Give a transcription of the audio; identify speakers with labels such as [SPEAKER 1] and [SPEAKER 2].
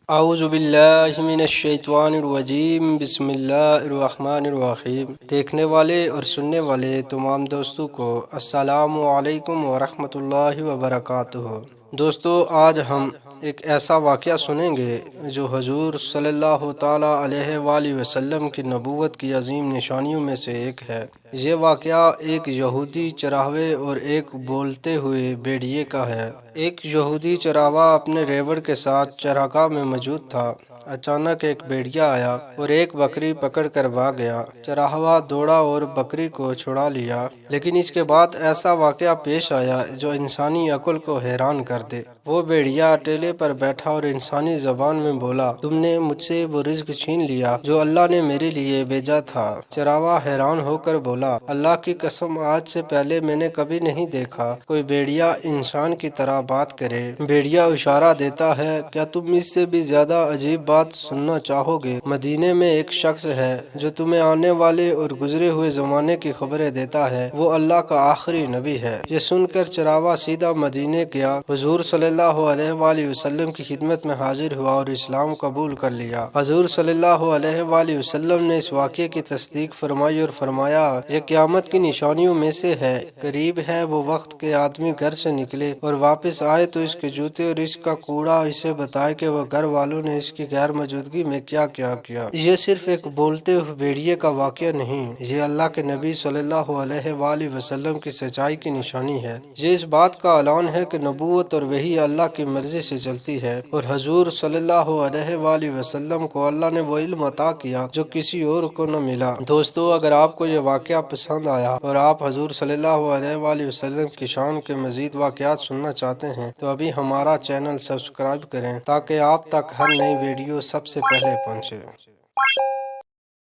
[SPEAKER 1] اعوذ باللہ من الشیطان الرجیم، بسم اللہ الرحمن الرحیم۔ دیکھنے والے اور سننے والے تمام دوستوں کو السلام علیکم ورحمۃ اللہ وبرکاتہ۔ دوستو، آج ہم ایک ایسا واقعہ سنیں گے جو حضور صلی اللہ تعالیٰ علیہ وآلہ وسلم کی نبوت کی عظیم نشانیوں میں سے ایک ہے۔ یہ واقعہ ایک یہودی چراغے اور ایک بولتے ہوئے بھیڑیے کا ہے۔ ایک یہودی چراغا اپنے ریوڑ کے ساتھ چراگاہ میں موجود تھا۔ اچانک ایک بھیڑیا آیا اور ایک بکری پکڑ کر بھاگ گیا۔ چراغا دوڑا اور بکری کو چھڑا لیا، لیکن اس کے بعد ایسا واقعہ پیش آیا جو انسانی عقل کو حیران کر دے۔ وہ بھیڑیا ٹیلے پر بیٹھا اور انسانی زبان میں بولا، تم نے مجھ سے وہ رزق چھین لیا جو اللہ نے میرے لیے بھیجا تھا۔ چراغا حیران ہو کر بولا، اللہ کی قسم، آج سے پہلے میں نے کبھی نہیں دیکھا کوئی بھیڑیا انسان کی طرح بات کرے۔ بھیڑیا اشارہ دیتا ہے، کیا تم اس سے بھی زیادہ عجیب بات سننا چاہو گے؟ مدینے میں ایک شخص ہے جو تمہیں آنے والے اور گزرے ہوئے زمانے کی خبریں دیتا ہے۔ وہ اللہ کا آخری نبی ہے۔ یہ سن کر چراغا سیدھا مدینے گیا، حضور صلی اللہ علیہ وآلہ وسلم کی خدمت میں حاضر ہوا اور اسلام قبول کر لیا۔ حضور صلی اللہ علیہ وآلہ وسلم نے اس واقعے کی تصدیق فرمائی اور فرمایا، یہ قیامت کی نشانیوں میں سے ہے۔ قریب ہے وہ وقت کہ آدمی گھر سے نکلے اور واپس آئے تو اس کے جوتے اور اس کا کوڑا اسے بتائے کہ وہ گھر والوں نے اس کی غیر موجودگی میں کیا کیا۔ یہ صرف ایک بولتے ہوئے بھیڑیے کا واقعہ نہیں، یہ اللہ کے نبی صلی اللہ علیہ وآلہ وسلم کی سچائی کی نشانی ہے۔ یہ اس بات کا اعلان ہے کہ نبوت اور وحی اللہ کی مرضی سے چلتی ہے، اور حضور صلی اللہ علیہ وآلہ وسلم کو اللہ نے وہ علم عطا کیا جو کسی اور کو نہ ملا۔ دوستو، اگر آپ کو یہ واقعہ پسند آیا اور آپ حضور صلی اللہ علیہ وآلہ وسلم کی شان کے مزید واقعات سننا چاہتے ہیں تو ابھی ہمارا چینل سبسکرائب کریں تاکہ آپ تک ہر نئی ویڈیو سب سے پہلے پہنچے۔